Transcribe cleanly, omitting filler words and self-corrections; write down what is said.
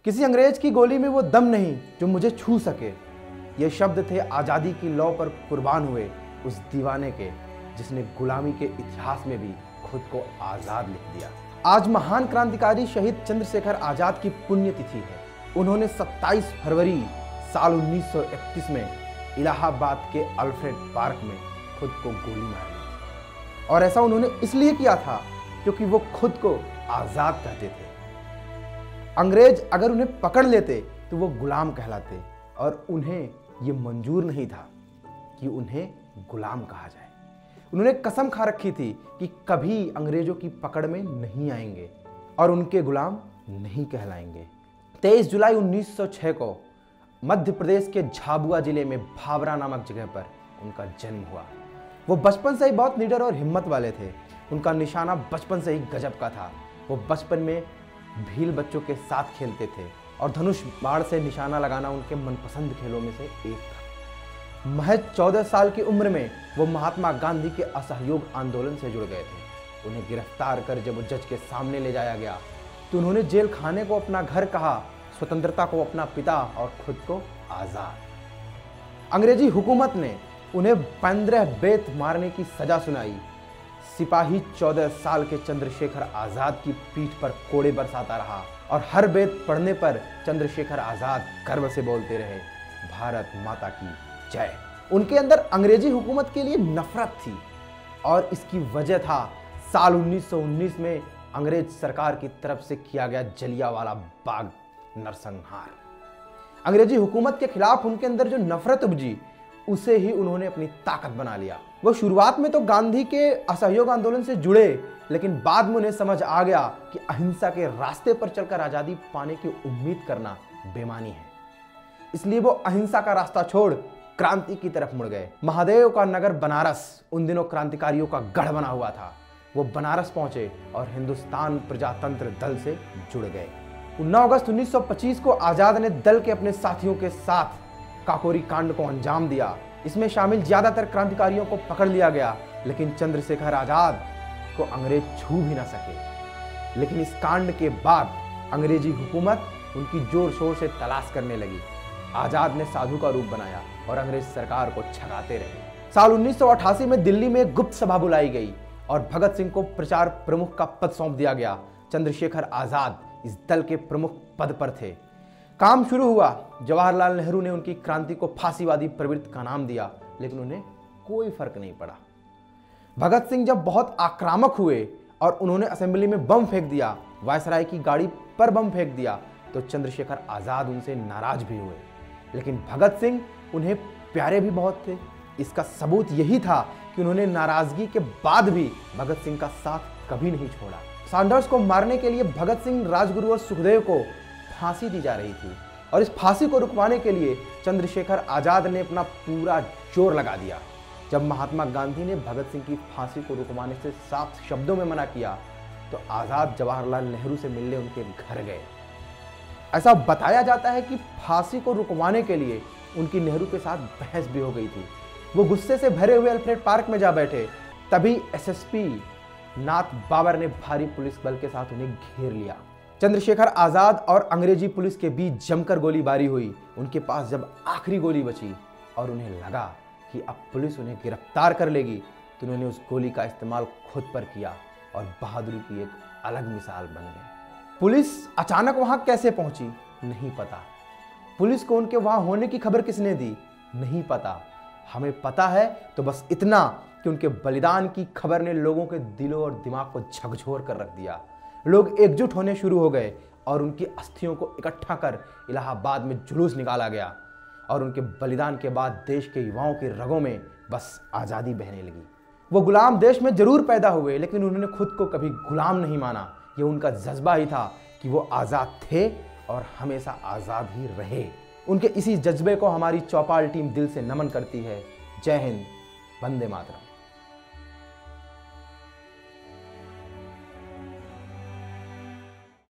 किसी अंग्रेज की गोली में वो दम नहीं जो मुझे छू सके। ये शब्द थे आज़ादी की लौ पर कुर्बान हुए उस दीवाने के, जिसने गुलामी के इतिहास में भी खुद को आज़ाद लिख दिया। आज महान क्रांतिकारी शहीद चंद्रशेखर आज़ाद की पुण्यतिथि है। उन्होंने 27 फरवरी साल 1931 में इलाहाबाद के अल्फ्रेड पार्क में खुद को गोली मार ली थी। और ऐसा उन्होंने इसलिए किया था क्योंकि वो खुद को आज़ाद कहते थे। अंग्रेज अगर उन्हें पकड़ लेते तो वो गुलाम कहलाते, और उन्हें ये मंजूर नहीं था कि उन्हें गुलाम कहा जाए। उन्होंने कसम खा रखी थी कि कभी अंग्रेजों की पकड़ में नहीं आएंगे और उनके गुलाम नहीं कहलाएंगे। 23 जुलाई 1906 को मध्य प्रदेश के झाबुआ जिले में भावरा नामक जगह पर उनका जन्म हुआ। वो बचपन से ही बहुत निडर और हिम्मत वाले थे। उनका निशाना बचपन से ही गजब का था। वो बचपन में भील बच्चों के साथ खेलते थे और धनुष बाण से निशाना लगाना उनके मनपसंद खेलों में से एक था। महज 14 साल की उम्र में वो महात्मा गांधी के असहयोग आंदोलन से जुड़ गए थे। उन्हें गिरफ्तार कर जब जज के सामने ले जाया गया तो उन्होंने जेल खाने को अपना घर कहा, स्वतंत्रता को अपना पिता और खुद को आजाद। अंग्रेजी हुकूमत ने उन्हें 15 बेत मारने की सजा सुनाई। सिपाही 14 साल के चंद्रशेखर आजाद की पीठ पर कोड़े बरसाता रहा और हर बेत पढ़ने पर चंद्रशेखर आजाद गर्व से बोलते रहे, भारत माता की जय। उनके अंदर अंग्रेजी हुकूमत के लिए नफरत थी और इसकी वजह था साल 1919 में अंग्रेज सरकार की तरफ से किया गया जलियांवाला बाग नरसंहार। अंग्रेजी हुकूमत के खिलाफ उनके अंदर जो नफरत उपजी, उसे ही उन्होंने अपनी ताकत बना लिया। वो शुरुआत में तो गांधी के असहयोग आंदोलन से जुड़े, लेकिन बाद में उन्हें समझ आ गया कि अहिंसा के रास्ते पर चलकर आजादी पाने की उम्मीद करना बेमानी है। इसलिए वो अहिंसा का रास्ता छोड़ क्रांति की तरफ मुड़ गए। महादेव का नगर बनारस उन दिनों क्रांतिकारियों का गढ़ बना हुआ था। वो बनारस पहुंचे और हिंदुस्तान प्रजातंत्र दल से जुड़ गए। 9 अगस्त 1925 को आजाद ने दल के अपने साथियों के साथ काकोरी कांड को अंजाम दिया। इसमें शामिल ज्यादातर क्रांतिकारियों को पकड़ लिया गया, लेकिन चंद्रशेखर आजाद को अंग्रेज छू भी ना सके। लेकिन इस कांड के बाद अंग्रेजी हुकूमत उनकी जोर शोर से तलाश करने लगी। आजाद ने साधु का रूप बनाया और अंग्रेज सरकार को छगाते रहे। साल 1988 में दिल्ली में एक गुप्त सभा बुलाई गई और भगत सिंह को प्रचार प्रमुख का पद सौंप दिया गया। चंद्रशेखर आजाद इस दल के प्रमुख पद पर थे। काम शुरू हुआ। जवाहरलाल नेहरू ने उनकी क्रांति को फांसीवादी प्रवृत्ति का नाम दिया, लेकिन उन्हें कोई फर्क नहीं पड़ा। भगत सिंह जब बहुत आक्रामक हुए और उन्होंने असेंबली में बम फेंक दिया, वायसराय की गाड़ी पर बम फेंक दिया, तो चंद्रशेखर आजाद उनसे नाराज भी हुए। लेकिन भगत सिंह उन्हें प्यारे भी बहुत थे। इसका सबूत यही था कि उन्होंने नाराजगी के बाद भी भगत सिंह का साथ कभी नहीं छोड़ा। सैंडर्स को मारने के लिए भगत सिंह, राजगुरु और सुखदेव को फांसी दी जा रही थी और इस फांसी को रुकवाने के लिए चंद्रशेखर आजाद ने अपना पूरा जोर लगा दिया। जब महात्मा गांधी ने भगत सिंह की फांसी को रुकवाने से साफ शब्दों में मना किया तो आजाद जवाहरलाल नेहरू से मिलने उनके घर गए। ऐसा बताया जाता है कि फांसी को रुकवाने के लिए उनकी नेहरू के साथ बहस भी हो गई थी। वो गुस्से से भरे हुए अल्फ्रेड पार्क में जा बैठे, तभी एसएसपी नाथ बाबर ने भारी पुलिस बल के साथ उन्हें घेर लिया। चंद्रशेखर आजाद और अंग्रेजी पुलिस के बीच जमकर गोलीबारी हुई। उनके पास जब आखिरी गोली बची और उन्हें लगा कि अब पुलिस उन्हें गिरफ्तार कर लेगी, तो उन्होंने उस गोली का इस्तेमाल खुद पर किया और बहादुरी की एक अलग मिसाल बन गए। पुलिस अचानक वहां कैसे पहुंची नहीं पता। पुलिस को उनके वहां होने की खबर किसने दी नहीं पता। हमें पता है तो बस इतना कि उनके बलिदान की खबर ने लोगों के दिलों और दिमाग को झकझोर कर रख दिया। लोग एकजुट होने शुरू हो गए और उनकी अस्थियों को इकट्ठा कर इलाहाबाद में जुलूस निकाला गया और उनके बलिदान के बाद देश के युवाओं की रगों में बस आज़ादी बहने लगी। वो गुलाम देश में जरूर पैदा हुए, लेकिन उन्होंने खुद को कभी गुलाम नहीं माना। ये उनका जज्बा ही था कि वो आज़ाद थे और हमेशा आज़ाद ही रहे। उनके इसी जज्बे को हमारी चौपाल टीम दिल से नमन करती है। जय हिंद, वंदे मातरम।